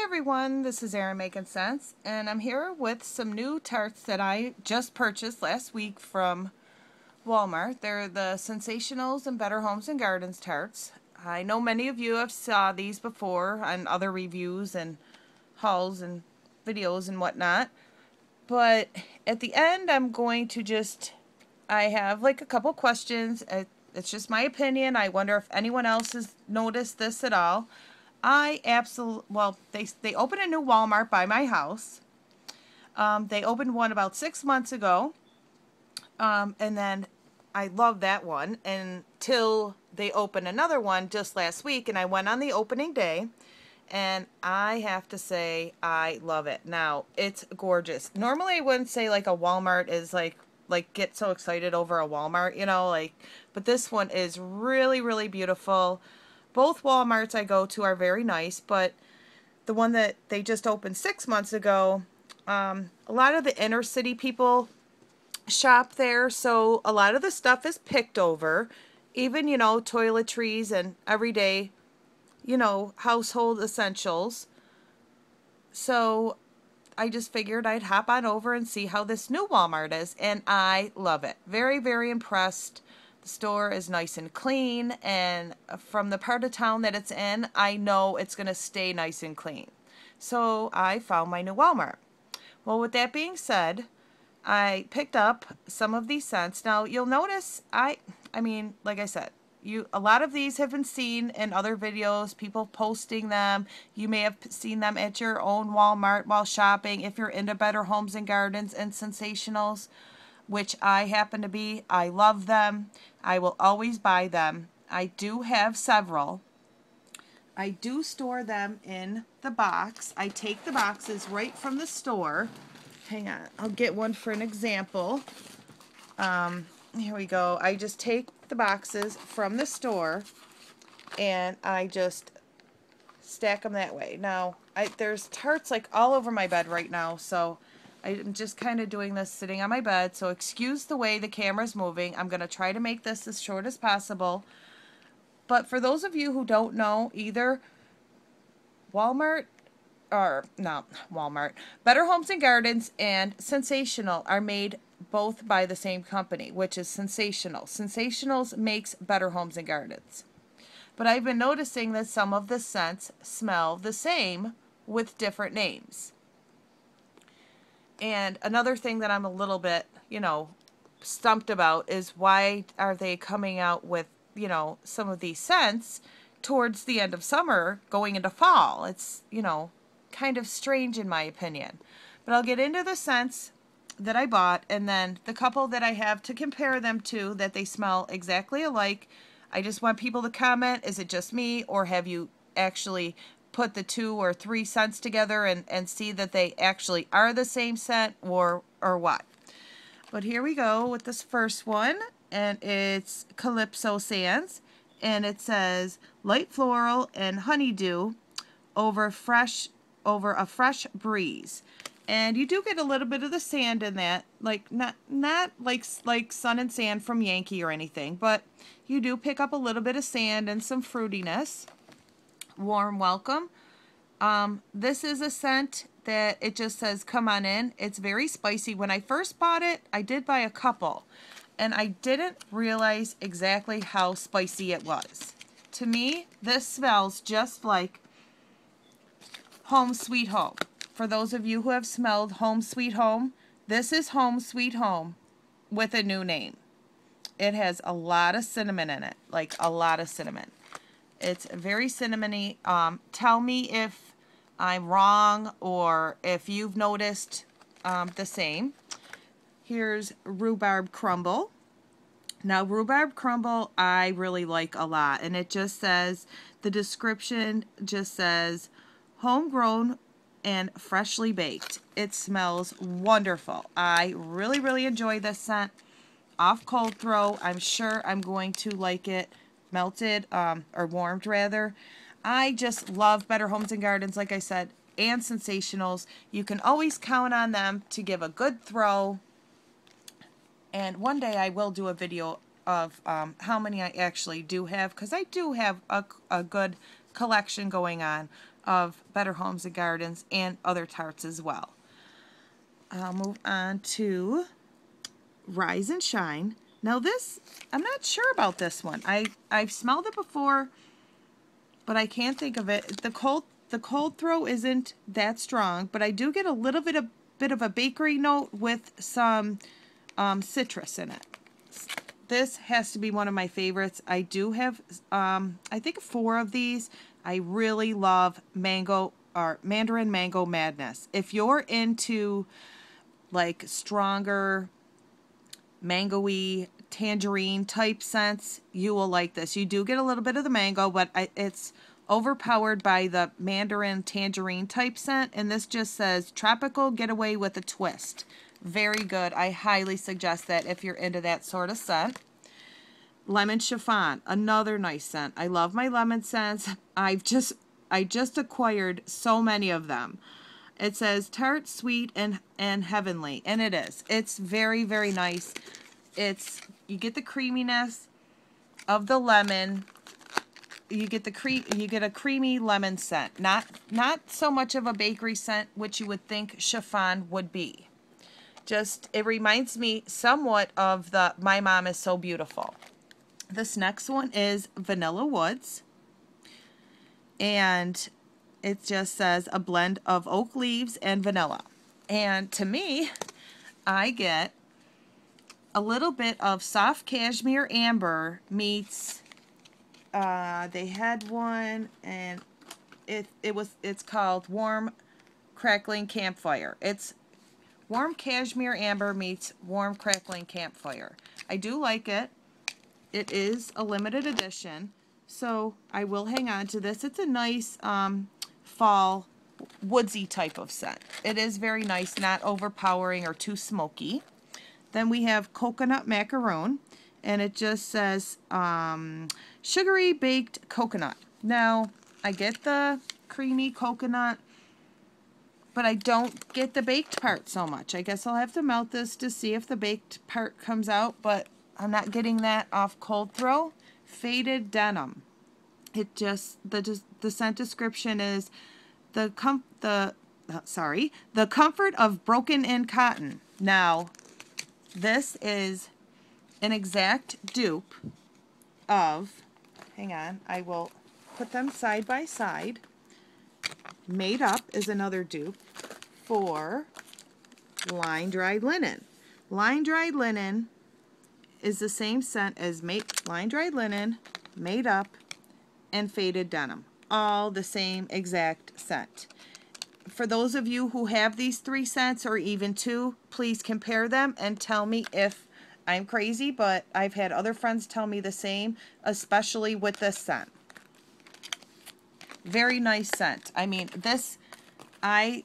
everyone, this is Erin Making Sense, and I'm here with some new tarts that I just purchased last week from Walmart. They're the Sensationals and Better Homes and Gardens tarts. I know many of you have saw these before on other reviews and hauls and videos and whatnot, but at the end I'm going to I have like a couple questions. It's just my opinion. I wonder if anyone else has noticed this at all. They opened a new Walmart by my house. They opened one about 6 months ago. And then I love that one until they opened another one just last week. And I went on the opening day. And I have to say, I love it. Now, it's gorgeous. Normally, I wouldn't say like a Walmart is like get so excited over a Walmart, but this one is really, really beautiful. Both Walmarts I go to are very nice, but the one that they just opened 6 months ago, a lot of the inner city people shop there, so a lot of the stuff is picked over. Even, toiletries and everyday, household essentials. So I just figured I'd hop on over and see how this new Walmart is, and I love it. Very, very impressed. The store is nice and clean, and from the part of town that it's in, I know it's going to stay nice and clean. So I found my new Walmart. Well, with that being said, I picked up some of these scents. Now, you'll notice, like I said, a lot of these have been seen in other videos, people posting them. You may have seen them at your own Walmart while shopping if you're into Better Homes and Gardens and Sensationals, which I happen to be. I love them. I will always buy them. I do have several. I do store them in the box. I take the boxes right from the store. Hang on, I'll get one for an example. Here we go. I just take the boxes from the store and I just stack them that way. Now, there's tarts like all over my bed right now, so I'm just kind of doing this sitting on my bed, so excuse the way the camera's moving. I'm going to try to make this as short as possible. But for those of you who don't know, either Better Homes and Gardens and Sensational are made both by the same company, which is Sensational. Sensationals makes Better Homes and Gardens. But I've been noticing that some of the scents smell the same with different names. And another thing that I'm a little bit, stumped about is why are they coming out with, some of these scents towards the end of summer going into fall. It's, kind of strange in my opinion. But I'll get into the scents that I bought and then the couple that I have to compare them to that they smell exactly alike. I just want people to comment, is it just me, or have you actually put the 2 or 3 scents together and see that they actually are the same scent or what. But here we go with this first one, and it's Calypso Sands, and it says light floral and honeydew over a fresh breeze. And you do get a little bit of the sand in that, like not like sun and sand from Yankee or anything, but you do pick up a little bit of sand and some fruitiness. Warm welcome. This is a scent that it just says come on in. It's very spicy. When I first bought it, I did buy a couple, and I didn't realize exactly how spicy it was. To me, this smells just like Home Sweet Home. For those of you who have smelled Home Sweet Home, this is Home Sweet Home with a new name. It has a lot of cinnamon in it, like a lot of cinnamon. It's very cinnamony. Tell me if I'm wrong or if you've noticed the same. Here's Rhubarb Crumble. Now, Rhubarb Crumble I really like a lot. And it just says, the description just says, homegrown and freshly baked. It smells wonderful. I really, really enjoy this scent. Off cold throw, I'm sure I'm going to like it melted or warmed rather. I just love Better Homes and Gardens, like I said, and Sensationals. You can always count on them to give a good throw. And one day I will do a video of how many I actually do have, because I do have a good collection going on. of Better Homes and Gardens and other tarts as well. I'll move on to Rise and Shine. Now this, I'm not sure about this one. I've smelled it before, but I can't think of it. The cold throw isn't that strong, but I do get a little bit of a bakery note with some citrus in it. This has to be one of my favorites. I do have, I think 4 of these. I really love Mandarin Mango Madness. If you're into like stronger mango-y tangerine type scents, you will like this. You do get a little bit of the mango, but it's overpowered by the Mandarin tangerine type scent, and this just says tropical getaway with a twist. Very good. I highly suggest that if you're into that sort of scent. Lemon Chiffon, another nice scent. I love my lemon scents. I just acquired so many of them. It says tart, sweet, and heavenly, and it is. It's very, very nice. You get the creaminess of the lemon. You get a creamy lemon scent. Not so much of a bakery scent, which you would think chiffon would be. Just, it reminds me somewhat of the My Mom Is So Beautiful. This next one is Vanilla Woods, and it just says a blend of oak leaves and vanilla. And to me, I get a little bit of soft cashmere amber meets, they had one, and it's called Warm Crackling Campfire. It's warm cashmere amber meets warm crackling campfire. I do like it. It is a limited edition, so I will hang on to this. It's a nice fall woodsy type of scent. It is very nice, not overpowering or too smoky. Then we have Coconut Macaroon, and it just says sugary baked coconut. Now, I get the creamy coconut, but I don't get the baked part so much. I guess I'll have to melt this to see if the baked part comes out, but I'm not getting that off Cold Throw. Faded Denim. It just, the scent description is the comfort of broken-in cotton. Now, this is an exact dupe of, hang on, I will put them side by side. Made Up is another dupe for Line Dried Linen. Line Dried Linen is the same scent as Line Dried Linen, Made Up, and Faded Denim. All the same exact scent. For those of you who have these 3 scents or even 2, please compare them and tell me if I'm crazy, but I've had other friends tell me the same, especially with this scent. Very nice scent. I mean, this, I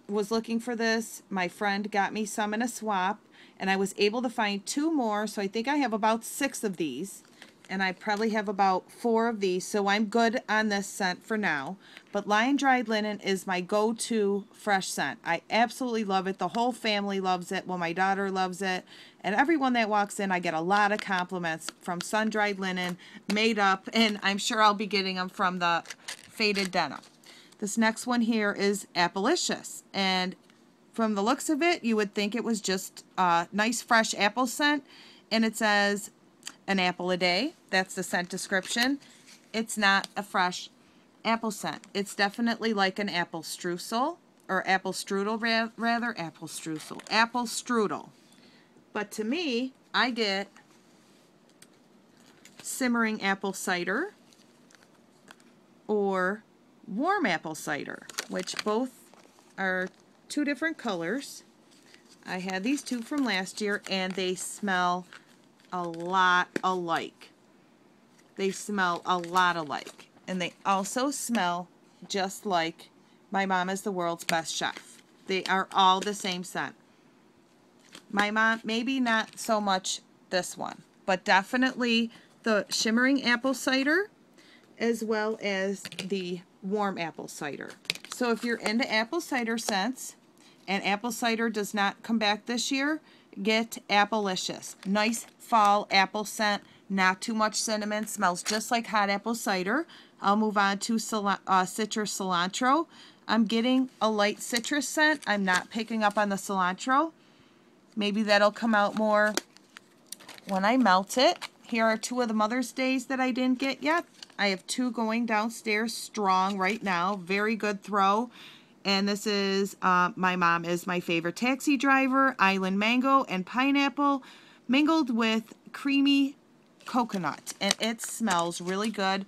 was looking for this. My friend got me some in a swap, and I was able to find 2 more, so I think I have about 6 of these, and I probably have about 4 of these, so I'm good on this scent for now. But Line Dried Linen is my go-to fresh scent. I absolutely love it. The whole family loves it. Well, my daughter loves it, and everyone that walks in, I get a lot of compliments from Sun Dried Linen, Made Up, and I'm sure I'll be getting them from the Faded Denim. This next one here is Appalicious, and from the looks of it, you would think it was just a nice fresh apple scent, and it says an apple a day. That's the scent description. It's not a fresh apple scent. It's definitely like an apple streusel, or apple strudel rather, apple strudel. But to me, I get simmering apple cider or warm apple cider, which both are 2 different colors. I had these 2 from last year, and they smell a lot alike. They smell a lot alike. And they also smell just like My Mom Is the World's Best Chef. They are all the same scent. My mom, maybe not so much this one, but definitely the shimmering apple cider as well as the warm apple cider. So if you're into apple cider scents, and apple cider does not come back this year, get Appalicious. Nice fall apple scent, Not too much cinnamon. Smells just like hot apple cider. I'll move on to citrus cilantro. I'm getting a light citrus scent. I'm not picking up on the cilantro. Maybe that'll come out more when I melt it. Here are 2 of the Mother's Days that I didn't get yet. I have 2 going downstairs strong right now. Very good throw. And this is My Mom Is My Favorite Taxi Driver, Island Mango, and Pineapple mingled with creamy coconut. And it smells really good.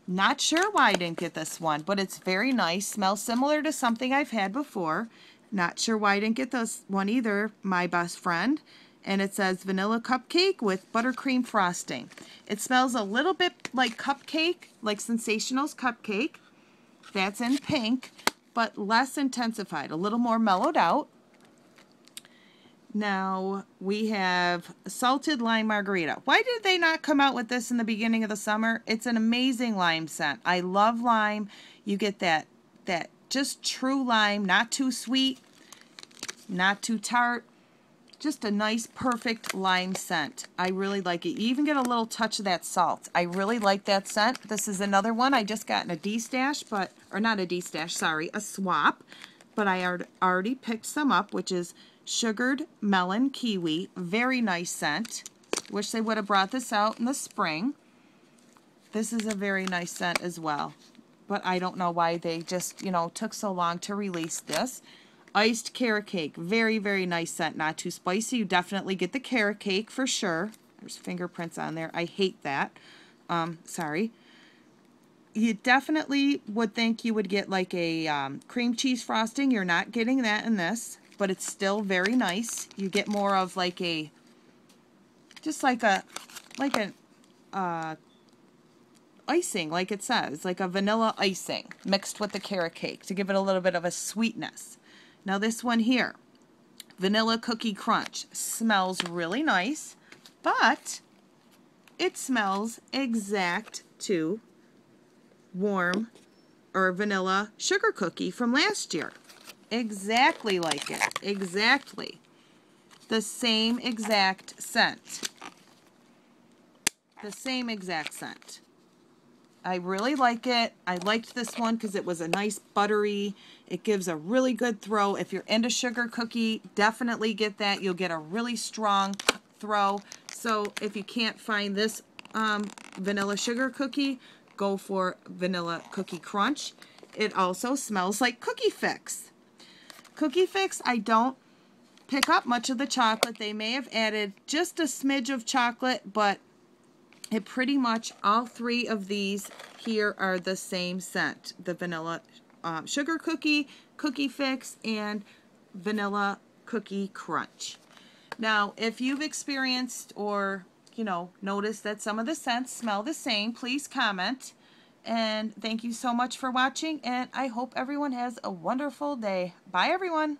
Not sure why I didn't get this one, but it's very nice. Smells similar to something I've had before. Not sure why I didn't get this one either, My Best Friend. And it says vanilla cupcake with buttercream frosting. It smells a little bit like cupcake, like Sensationals cupcake. That's in pink, but less intensified, a little more mellowed out. Now we have salted lime margarita. Why did they not come out with this in the beginning of the summer? It's an amazing lime scent. I love lime. You get that just true lime, not too sweet, not too tart. Just a nice, perfect lime scent. I really like it. You even get a little touch of that salt. I really like that scent. This is another one I just got in a D-stash, or not a D-stash, sorry, a swap. But I already picked some up, which is Sugared Melon Kiwi. Very nice scent. Wish they would have brought this out in the spring. This is a very nice scent as well. But I don't know why they just, took so long to release this. Iced carrot cake. Very, very nice scent. Not too spicy. You definitely get the carrot cake for sure. There's fingerprints on there. I hate that. Sorry. You definitely would think you would get like a cream cheese frosting. You're not getting that in this, but it's still very nice. You get more of like a, just like an icing, like it says, like a vanilla icing mixed with the carrot cake to give it a little bit of a sweetness. Now this one here, Vanilla Cookie Crunch, smells really nice, but it smells exact to warm or vanilla sugar cookie from last year. Exactly like it. Exactly. The same exact scent. The same exact scent. I really like it. I liked this one because it was a nice buttery. It gives a really good throw. If you're into sugar cookie, definitely get that. You'll get a really strong throw. So if you can't find this vanilla sugar cookie, go for Vanilla Cookie Crunch. It also smells like Cookie Fix. Cookie Fix, I don't pick up much of the chocolate. They may have added just a smidge of chocolate, but it pretty much, all 3 of these here are the same scent. The vanilla sugar cookie, Cookie Fix, and Vanilla Cookie Crunch. Now, if you've experienced or, noticed that some of the scents smell the same, please comment. And thank you so much for watching, and I hope everyone has a wonderful day. Bye, everyone.